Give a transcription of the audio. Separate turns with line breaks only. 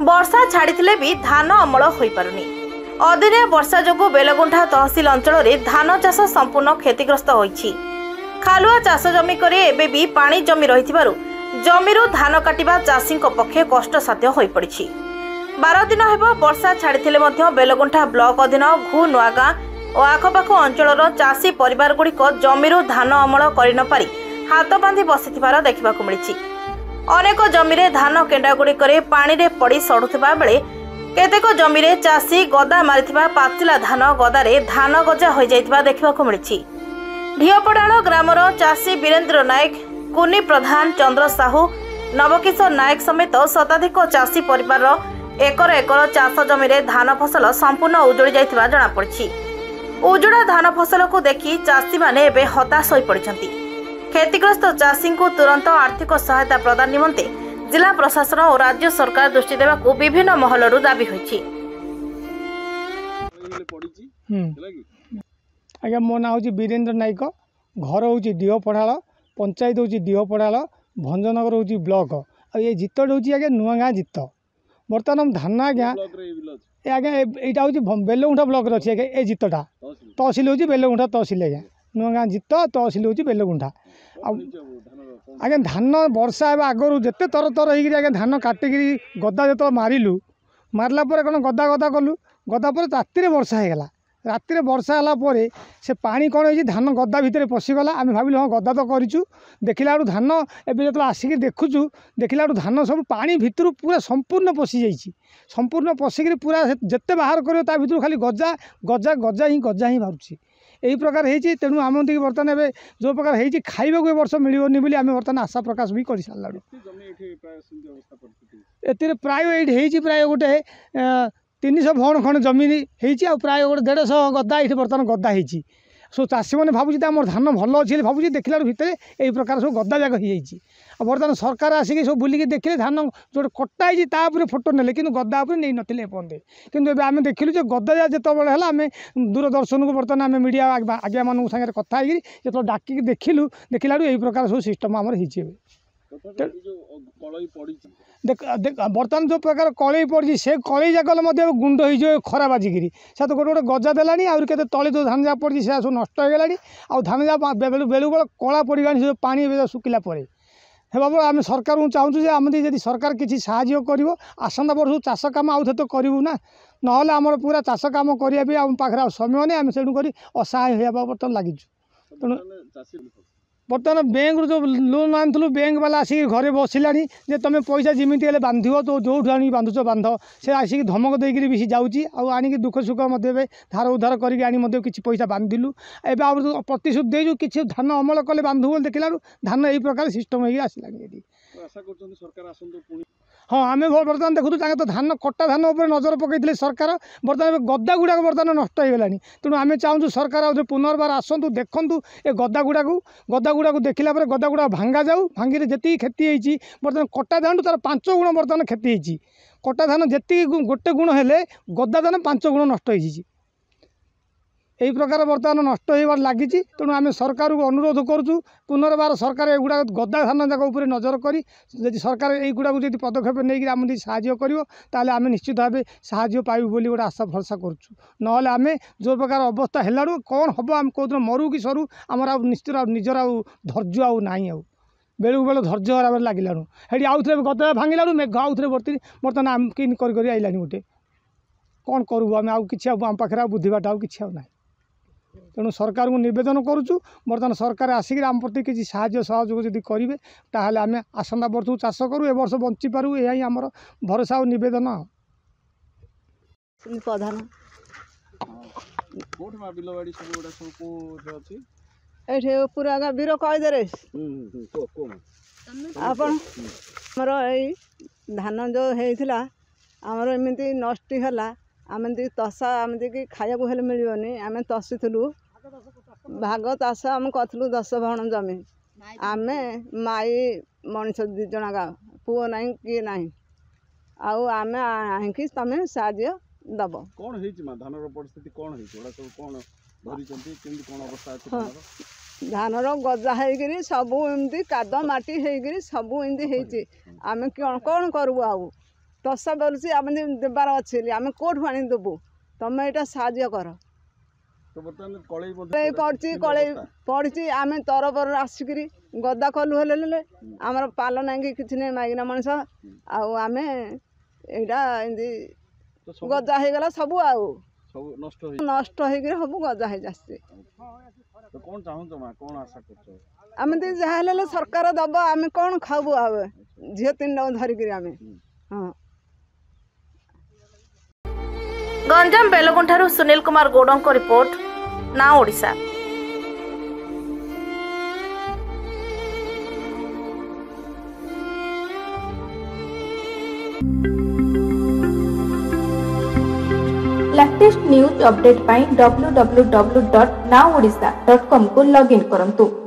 वर्षा छाड़ी भी धान अमल हो पारुनी। अदिनिया वर्षा जोगु बेलगुंठा तहसिल अंचल धान चाष संपूर्ण क्षतिग्रस्त होईछि। खालुआ चाष जमी करे एबे भी पानी जमी रहिथिबारु जमीरु धान काटिबा चाषी पक्षे कष्टसाध्य होई पड़िछि। 12 दिन हेब वर्षा छाड़ी बेलगुंठा ब्लॉक अधीन घु नुआगाँ और आखपाख अंचल चाषी परिवार गुड़िक जमीरु धान अमल कर न पारि हाथ बांधि बसिथिबार देखिबाकु मिलिछि। अनेक जमीरे धान केंडा गुड़िकरे पानी रे पड़ी सड़ुथिबा बेले केतेक जमीरे चाषी गदा मारिथिबा पाचिला धान गदारे धान गजा हो जाइथिबा देखिबाकु मिलिछि। ढिओपड़ाण ग्रामर चाषी वीरेंद्र नायक, कुनी प्रधान, चंद्र साहू, नवकिशोर नायक समेत शताधिक चाषी परिवार एकर एकर चाष जमीरे धान फसल संपूर्ण उजड़ी जाइथिबा जणा पड़िछि। उजड़ा धान फसल को देखि चाषी माने एबे हताश होई पड़िछन्ति। क्षतिग्रस्त चाषी को तुरंत आर्थिक सहायता प्रदान निमंते जिला प्रशासन और राज्य सरकार दृष्टि देवाकू विभिन्न महलरू दाबी होइछि।
आज्ञा मो ना हूँ वीरेंद्र नायक, घर हूँ ढिओपड़ाल, पंचायत हूँ ढिओपड़ाल, भंजनगर हूँ ब्लॉक। ये जित हूँ आज्ञा नुआगाँ जित। बर्तमान धान आज्ञा आज्ञा यहाँ हूँ बेलगुंठा ब्लॉक अच्छी आज्ञा ये जितटा तहसिल हूँ बेलगुंठा तहसिल आज्ञा नुआगाँ जित तहसिल हूँ बेलगुंठा। आज्ञा धान वर्षा आगरू जिते तर तर हो धान काटिकी गदा जो मारिलु मारला कौन गदा गदा कलु गदा पर राति वर्षा होगा। राति वर्षा है से पानी कौन हो धान गदा भितर पशिगला। आम भाविलु हाँ गदा तो करूँ देखला धान एवं जो आसिक देखुचु देखला धान सब पानी भितर पूरा संपूर्ण पशि जाइए। संपूर्ण पशिक पूरा जिते बाहर कर भर खाली गजा गजा गजा ही बाहर यही प्रकार होती। तेणु आम बर्तमान एवं जो प्रकार होती खाइबा को वर्ष मिलनी बोली आम बर्तमान आशा प्रकाश भी कर सारा। ए प्राय ये प्राय गोटे 300 भण खंड जमीन हो प्राय गोटे 150 गदा ये बर्तमान गदा हो सो चाषी मैंने भावुँ आम धान भल अच्छे भावुँ देखला भितर यही प्रकार सब गदा जाक हो बर्तमान सरकार आसिक सब बुलिकी देखिले धान जो कटा है फोटो नेले कि गदा नहीं नथिले एपंदे किंतु आम देखिलु जो गदा जो आम दूरदर्शन को बर्तमान आम मीडिया आज्ञा मान सागर कथा जो डाकिक देखिलु देखला यही प्रकार सब सिस्टम आमर बर्तमान जो प्रकार कलई पड़ी से कलई जाकल गुंड हो खरा बाजिकी से तो गोटे गोटे गजा देलानी आउर के तले जो धान जा पड़ी से सब नष्ट हो गलानी आ धान जा बेलू बेलू कला पड़गलानी से पानी सुखिला बाबू आम सरकार को चाहूँ आम जब सरकार किसी साहाय्य कर आसंता वर्ष चाष कम आउ तो करूँ ना ना आम पूरा चाष कम करने आम पाखे समय नहीं आम से असहाय होगा बर्तमान लगिचु। तेणु बर्तमान बैंक जो लोन आनुलु बैंक वाला आसिक घरे बसिला तुम पैसा जमी बांध तो जो आनी बांधुच बांध से आसिक धमक देकर भी जाऊँगी आनिक दुख सुख धार उधार करके किसी पैसा बांधिलु एवं प्रतिशोध देजु कि धान अमल कले बांधु बोल देखला धान यही प्रकार सिस्टम हो आसला। हाँ आम बर्तमान देखु तो धान कटा धान उपर नजर पकड़े सरकार बर्तमान गदा गुड़ाक बर्तमान नष्ट हो गलानी। तेणु आम चाहूँ सरकार पुनर्बार आसतु देखु ए गदा गुड़ाक देखला गदा गुड़ा भांगा जाऊ भांगी जी क्षति होती बर्तमान कटा धान तार 5 गुण बर्तमान क्षति होती। कटा धान जी गोटे गुण हेले गदा धान 5 गुण नष्ट हो यही प्रकार बर्तमान नष्ट होबार लगी। तेणु आम सरकार को अनुरोध करुँ पुनर्बार सरकार एगुड़ा गदा धान जाक उपर नजर करी जदि सरकार युवा जब पदक्षेप नहीं आम साहाय्य कर आम निश्चित भाव साहाय्य पाइबू बोली गोटे आशा भरसा करुँ ना आम जो प्रकार अवस्था है कौन हम आम कौन मरु कि सरू आमर निश्चित निजर धैर्य आउ ना बेलू बेल धैर्य हर लगे हेटी आउ थे गदा भांगला मेघ आउ थे बर्तमान आम किन कर आइलानी गोटे कौन करूँ आम आउ कि आम पाखे बुद्धिबाट आउ कि ना। तेणु सरकार को निवेदन करुचु बर्तमान सरकार आसिक आम प्रति किसी साहाय्य सहयोग जदि करेंगे ताहले आम आसंता वर्ष चाष करूँ ए वर्ष बंची पारू यही आमर भरोसा और निवेदन।
प्रधान ये पूरा बीर कईदे आपण धान जो होता आमर एमती नष्ट है आम तसा आम कि खाया हेल्ले मिलनी आम तसीलु भाग चाष आम करूँ 10 भण जमी आम माई मनीष 2 जन गा पुओ ना किए ना आम आईकी तुम साहाय्य दब कौन धान परिस्थिति कौन धान गजा हो सबू एमती काद माटी हो सबू एमती आम कौन करूँ आउ ତସା ବୋଲୁଛି ଆମେ ଦେବାର ଅଛି ଆମେ କୋଉଠୁ ଆଣି ଦେବୁ ତମେ ଏଇଟା ସାହାଯ୍ୟ କର ପଡ଼ିଛି କଳେଇ ପଡ଼ିଛି ଆମେ ତରବର ଆସିକିରି ଗଦା କଲୁ ହେଲେ ଆମର ପାଲ ନାଇକି କିଛି ନାହିଁ ମାଇକିନା ମଣିଷ ଆଉ ଆମେ ଏଇଟା ଏମିତି ଗଜା ହେଇଗଲା ସବୁ ଆଉ ନଷ୍ଟ ହେଇକିରି ସବୁ ଗଜା ହେଇଯାଉଛି ଆମେ ଯାହା ହେଲେ ସରକାର ଦବ ଆମେ କ'ଣ ଖାଇବୁ ଆଉ ଝିଅ ତିନିଟାକୁ ଧରିକିରି ଆମେ ହଁ।
ଗଞ୍ଜାମ ବେଲଗୁଣ୍ଠାରୁ ସୁନିଲ କୁମାର ଗୌଡ଼ଙ୍କ ରିପୋର୍ଟ ନା ଓଡ଼ିଶା।
लेटेस्ट न्यूज अपडेट पाई www.nowodisha.com को लॉगिन करंतु।